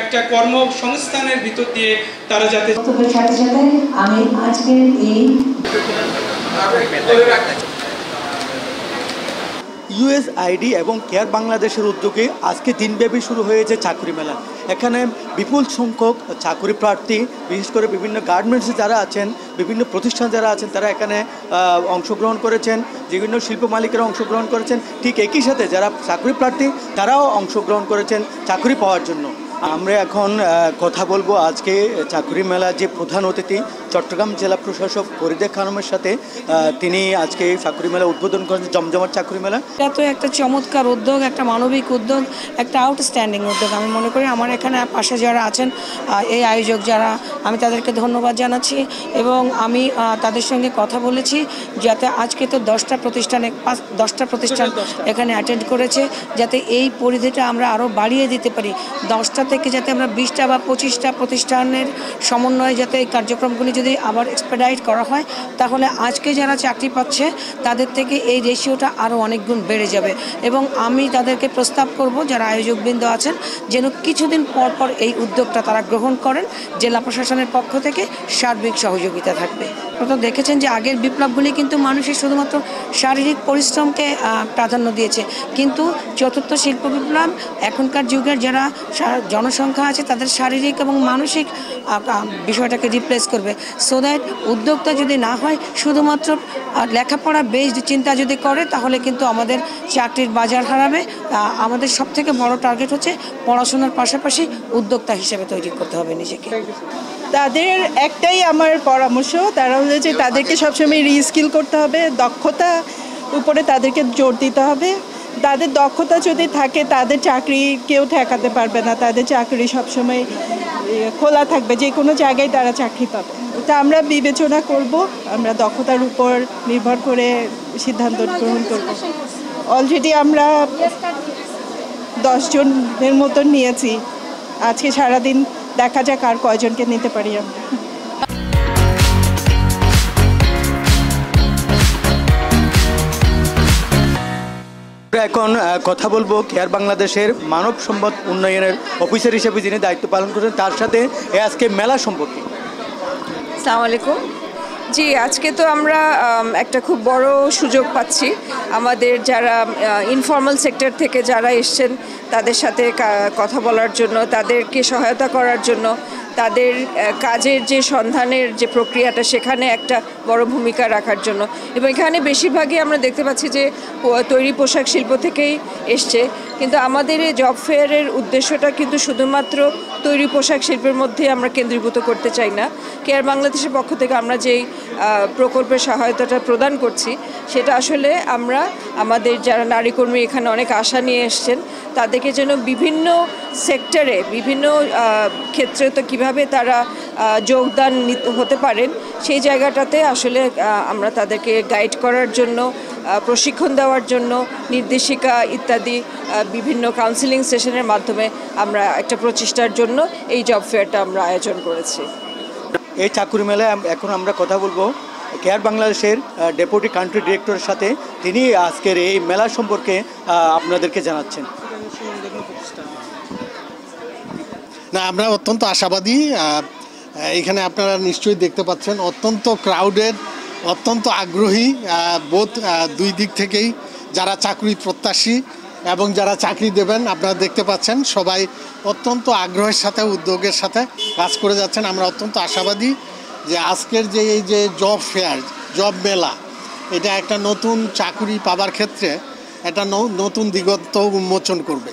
একটা কর্মসংস্থানের ভিতর দিয়ে তারা যাতে আমি আজকে এই ইউএসআইডি এবং কেয়ার বাংলাদেশের উদ্যোগে আজকে দিনব্যাপী শুরু হয়েছে চাকরি মেলা। এখানে বিপুল সংখ্যক চাকরি প্রার্থী, বিশেষ করে বিভিন্ন গার্মেন্টসে যারা আছেন, বিভিন্ন প্রতিষ্ঠান যারা আছেন, তারা এখানে অংশগ্রহণ করেছেন। বিভিন্ন শিল্প মালিকেরা অংশগ্রহণ করেছেন। ঠিক একই সাথে যারা চাকরি প্রার্থী তারাও অংশগ্রহণ করেছেন চাকরি পাওয়ার জন্য। আমরা এখন কথা বলবো আজকে চাকরি মেলা যে প্রধান অতিথি চট্টগ্রাম জেলা প্রশাসক ফরিদা খানমের সাথে। তিনি আজকে চাকরি মেলা উদ্বোধন করেছেন, জমজমাট চাকরি মেলা। এটা তো একটা চমৎকার উদ্যোগ, একটা মানবিক উদ্যোগ, একটা আউটস্ট্যান্ডিং উদ্যোগ আমি মনে করি। আমার এখানে পাশে যারা আছেন এই আয়োজক যারা, আমি তাদেরকে ধন্যবাদ জানাচ্ছি এবং আমি তাদের সঙ্গে কথা বলেছি যাতে আজকে তো 10টা প্রতিষ্ঠান এখানে অ্যাটেন্ড করেছে, যাতে এই পরিধিটা আমরা আরও বাড়িয়ে দিতে পারি। 10টা থেকে যাতে আমরা 20টা বা 25টা প্রতিষ্ঠানের সমন্বয়ে যাতে এই কার্যক্রমগুলি যদি আবার এক্সপেডাইট করা হয়, তাহলে আজকে যারা চাকরি পাচ্ছে তাদের থেকে এই রেশিওটা আরও অনেক গুণ বেড়ে যাবে। এবং আমি তাদেরকে প্রস্তাব করব যারা আয়োজকবৃন্দ আছেন যেন কিছুদিন পর পর এই উদ্যোগটা তারা গ্রহণ করেন। জেলা প্রশাসনের পক্ষ থেকে সার্বিক সহযোগিতা থাকবে। আপনারা দেখেছেন যে আগের বিপ্লবগুলি কিন্তু মানুষের শুধুমাত্র শারীরিক পরিশ্রমকে প্রাধান্য দিয়েছে, কিন্তু চতুর্থ শিল্প বিপ্লব এখনকার যুগের যারা জনসংখ্যা আছে তাদের শারীরিক এবং মানসিক বিষয়টাকে রিপ্লেস করবে। সো দ্যাট উদ্যোগটা যদি না হয় শুধুমাত্র লেখাপড়া বেসড চিন্তা যদি করে, তাহলে কিন্তু আমাদের চাকরির বাজার হারাবে। আমাদের সবথেকে বড় টার্গেট হচ্ছে পড়াশোনার পাশাপাশি উদ্যোক্তা হিসেবে তৈরি করতে হবে নিজেকে। তাদের একটাই আমার পরামর্শ, তারা হলো যে তাদেরকে সবসময় রিস্কিল করতে হবে, দক্ষতা উপরে তাদেরকে জোর দিতে হবে। তাদের দক্ষতা যদি থাকে তাদের চাকরি কেউ ঠেকাতে পারবে না, তাদের চাকরি সবসময় খোলা থাকবে, যে কোনো জায়গায় তারা চাকরি পাবে। তা আমরা বিবেচনা করব, আমরা দক্ষতার উপর নির্ভর করে সিদ্ধান্ত গ্রহণ করব। অলরেডি আমরা 10 জনের মতন নিয়েছি। আজকে সারাদিন দেখা যাক আর কয়জনকে নিতে পারি আমরা। এখন কথা বলবো কেয়ার বাংলাদেশের মানব সম্পদ উন্নয়নের অফিসার হিসেবে যিনি দায়িত্ব পালন করেন তার সাথে আজকে মেলা সম্পর্কে। আসসালামু আলাইকুম। জি, আজকে তো আমরা একটা খুব বড় সুযোগ পাচ্ছি। আমাদের যারা ইনফর্মাল সেক্টর থেকে যারা এসছেন তাদের সাথে কথা বলার জন্য, তাদেরকে সহায়তা করার জন্য, তাদের কাজের যে সন্ধানের যে প্রক্রিয়াটা সেখানে একটা বড় ভূমিকা রাখার জন্য। এবং এখানে বেশিরভাগই আমরা দেখতে পাচ্ছি যে তৈরি পোশাক শিল্প থেকেই এসছে, কিন্তু আমাদের এই জব ফেয়ারের উদ্দেশ্যটা কিন্তু শুধুমাত্র তৈরি পোশাক শিল্পের মধ্যে আমরা কেন্দ্রীভূত করতে চাই না। কেয়ার বাংলাদেশের পক্ষ থেকে আমরা যেই প্রকল্পের সহায়তাটা প্রদান করছি সেটা আসলে আমরা আমাদের যারা নারী কর্মী এখানে অনেক আশা নিয়ে এসছেন তাদেরকে যেন বিভিন্ন সেক্টরে বিভিন্ন ক্ষেত্রে তো কীভাবে তারা যোগদান হতে পারেন সেই জায়গাটাতে আসলে আমরা তাদেরকে গাইড করার জন্য, প্রশিক্ষণ দেওয়ার জন্য, নির্দেশিকা ইত্যাদি বিভিন্ন কাউন্সিলিং সেশনের মাধ্যমে আমরা একটা প্রচেষ্টার জন্য এই জব ফেয়ারটা আমরা আয়োজন করেছি। এই চাকরি মেলায় এখন আমরা কথা বলবো কেয়ার বাংলাদেশের ডেপুটি কান্ট্রি ডিরেক্টরের সাথে। তিনি আজকের এই মেলা সম্পর্কে আপনাদেরকে জানাচ্ছেন। না, আমরা অত্যন্ত আশাবাদী। এখানে আপনারা নিশ্চয়ই দেখতে পাচ্ছেন অত্যন্ত ক্রাউডেড, অত্যন্ত আগ্রহী বোধ দুই দিক থেকেই, যারা চাকরি প্রত্যাশী এবং যারা চাকরি দেবেন। আপনারা দেখতে পাচ্ছেন সবাই অত্যন্ত আগ্রহের সাথে উদ্যোগের সাথে কাজ করে যাচ্ছেন। আমরা অত্যন্ত আশাবাদী যে আজকের যে এই যে জব ফেয়ার, জব মেলা, এটা একটা নতুন চাকরি পাবার ক্ষেত্রে একটা নতুন দিগন্ত উন্মোচন করবে।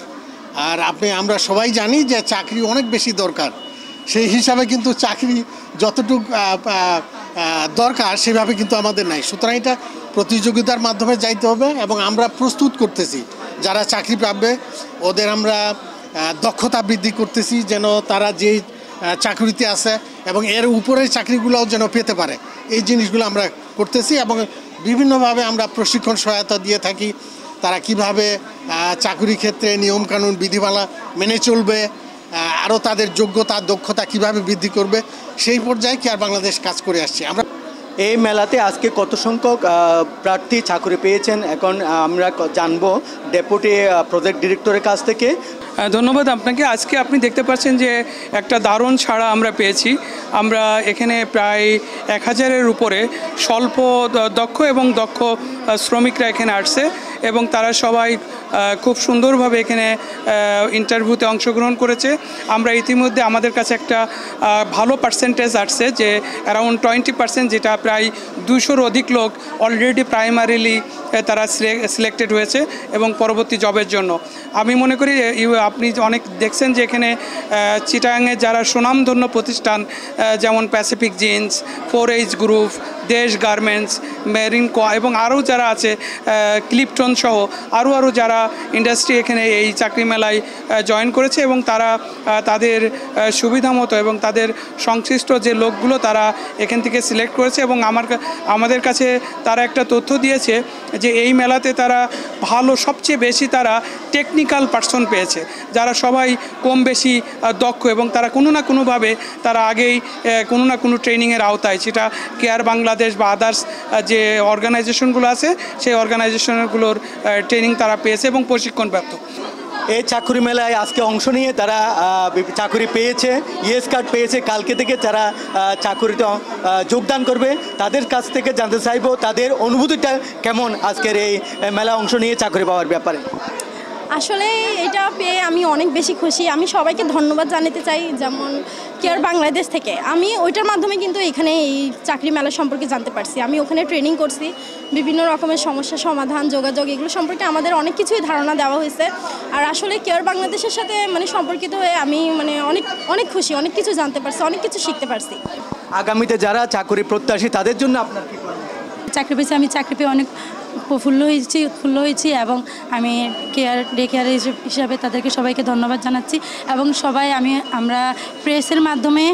আর আমরা সবাই জানি যে চাকরি অনেক বেশি দরকার, সেই হিসাবে কিন্তু চাকরি যতটুকু দরকার সেভাবে কিন্তু আমাদের নাই। সুতরাং এটা প্রতিযোগিতার মাধ্যমে যাইতে হবে এবং আমরা প্রস্তুত করতেছি যারা চাকরি পাবে ওদের আমরা দক্ষতা বৃদ্ধি করতেছি যেন তারা যেই চাকরিতে আছে এবং এর উপরের চাকরিগুলোও যেন পেতে পারে, এই জিনিসগুলো আমরা করতেছি। এবং বিভিন্নভাবে আমরা প্রশিক্ষণ সহায়তা দিয়ে থাকি, তারা কিভাবে চাকরি ক্ষেত্রে নিয়মকানুন বিধিমালা মেনে চলবে, আরও তাদের যোগ্যতা দক্ষতা কিভাবে বৃদ্ধি করবে, সেই পর্যায়ে কেয়ার বাংলাদেশ কাজ করে আসছে। আমরা এই মেলাতে আজকে কত সংখ্যক প্রার্থী চাকরি পেয়েছেন এখন আমরা জানবো ডেপুটি প্রজেক্ট ডিরেক্টরের কাছ থেকে। ধন্যবাদ আপনাকে। আজকে আপনি দেখতে পাচ্ছেন যে একটা দারুণ ছাড়া আমরা পেয়েছি। আমরা এখানে প্রায় 1000-এর উপরে স্বল্প দক্ষ এবং দক্ষ শ্রমিকরা এখানে আসছে এবং তারা সবাই খুব সুন্দরভাবে এখানে ইন্টারভিউতে অংশগ্রহণ করেছে। আমরা ইতিমধ্যে আমাদের কাছে একটা ভালো পার্সেন্টেজ আসছে যে অ্যারাউন্ড 20%, যেটা প্রায় 200-র অধিক লোক অলরেডি প্রাইমারিলি তারা সিলেক্টেড হয়েছে এবং পরবর্তী জবের জন্য। আমি মনে করি আপনি অনেক দেখছেন যে এখানে চিটাগাংয়ে যারা সুনামধন্য প্রতিষ্ঠান যেমন প্যাসিফিক জিন্স, 4H গ্রুপ, দেশ গার্মেন্টস, মেরিন এবং আরও যারা আছে ক্লিপটন সহ আরও যারা ইন্ডাস্ট্রি এখানে এই চাকরি মেলায় জয়েন করেছে এবং তারা তাদের সুবিধা মতো এবং তাদের সংশ্লিষ্ট যে লোকগুলো তারা এখান থেকে সিলেক্ট করেছে এবং আমাদের কাছে তারা একটা তথ্য দিয়েছে যে এই মেলাতে তারা সবচেয়ে বেশি তারা টেকনিক্যাল পার্সন পেয়েছে, যারা সবাই কম বেশি দক্ষ এবং তারা কোনো না কোনোভাবে তারা আগেই কোনো না কোনো ট্রেনিংয়ের আওতায়, সেটা কেয়ার বাংলাদেশ বা আদার্স যে অর্গানাইজেশনগুলো আছে সেই অর্গানাইজেশনগুলোর ট্রেনিং তারা পেয়েছে এবং প্রশিক্ষণপ্রাপ্ত। এই চাকরি মেলায় আজকে অংশ নিয়ে তারা চাকরি পেয়েছে, ইএস কার্ড পেয়েছে। কালকে থেকে তারা চাকরিতে যোগদান করবে। তাদের কাছ থেকে জানতে চাইবো তাদের অনুভূতিটা কেমন আজকের এই মেলা অংশ নিয়ে চাকরি পাওয়ার ব্যাপারে। আসলে এটা পেয়ে আমি অনেক বেশি খুশি। আমি সবাইকে ধন্যবাদ জানাতে চাই, যেমন কেয়ার বাংলাদেশ থেকে আমি ওইটার মাধ্যমে কিন্তু এখানে এই চাকরি মেলা সম্পর্কে জানতে পারছি। আমি ওখানে ট্রেনিং করছি, বিভিন্ন রকমের সমস্যা সমাধান, যোগাযোগ, এগুলো সম্পর্কে আমাদের অনেক কিছুই ধারণা দেওয়া হয়েছে। আর আসলে কেয়ার বাংলাদেশের সাথে সম্পর্কিত হয়ে আমি অনেক অনেক খুশি, অনেক কিছু জানতে পারছি, অনেক কিছু শিখতে পারছি। আগামীতে যারা চাকরি প্রত্যাশী তাদের জন্য আপনার কি চাকরি পেয়েছি? আমি চাকরি পেয়ে অনেক উৎফুল্ল হয়েছি এবং আমি ডে কেয়ার হিসাবে তাদেরকে সবাইকে ধন্যবাদ জানাচ্ছি এবং আমরা প্রেসের মাধ্যমে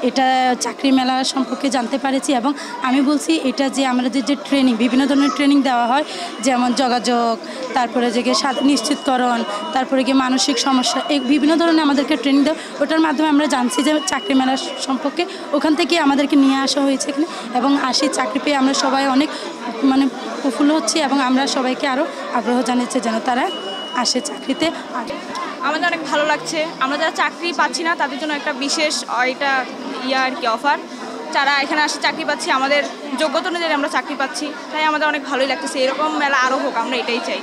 এটা চাকরি মেলা সম্পর্কে জানতে পেরেছি এবং আমি বলছি এটা যে আমাদের যে ট্রেনিং, বিভিন্ন ধরনের ট্রেনিং দেওয়া হয়, যেমন যোগাযোগ, তারপরে যে নিশ্চিতকরণ, তারপরে গিয়ে মানসিক সমস্যা, এই বিভিন্ন ধরনের আমাদেরকে ট্রেনিং দেওয়া, ওটার মাধ্যমে আমরা জানছি যে চাকরি মেলা সম্পর্কে। ওখান থেকে আমাদেরকে নিয়ে আসা হয়েছে এখানে এবং চাকরি পেয়ে আমরা সবাই অনেক প্রফুল্ল হচ্ছি এবং আমরা সবাইকে আরও আগ্রহ জানাচ্ছি যেন তারা আসে চাকরিতে। আমাদের অনেক ভালো লাগছে। আমরা যারা চাকরি পাচ্ছি না তাদের জন্য একটা বিশেষ অফার। যারা এখানে আসে চাকরি পাচ্ছি, আমাদের যোগ্যতা অনুযায়ী আমরা চাকরি পাচ্ছি, তাই আমাদের অনেক ভালোই লাগতেছে। এরকম মেলা আরও হোক, আমরা এটাই চাই।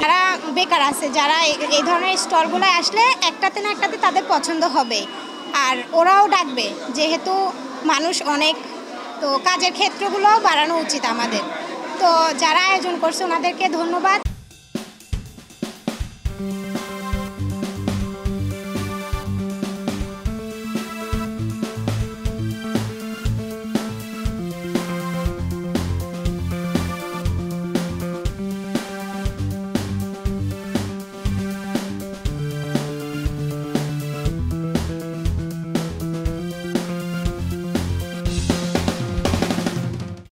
যারা বেকার আছে, যারা এই ধরনের স্টলগুলো আসলে একটাতে না একটাতে তাদের পছন্দ হবে আর ওরাও ডাকবে, যেহেতু মানুষ অনেক, তো কাজের ক্ষেত্রগুলোও বাড়ানো উচিত আমাদের। তো যারা আয়োজন করছে ওনাদেরকে ধন্যবাদ।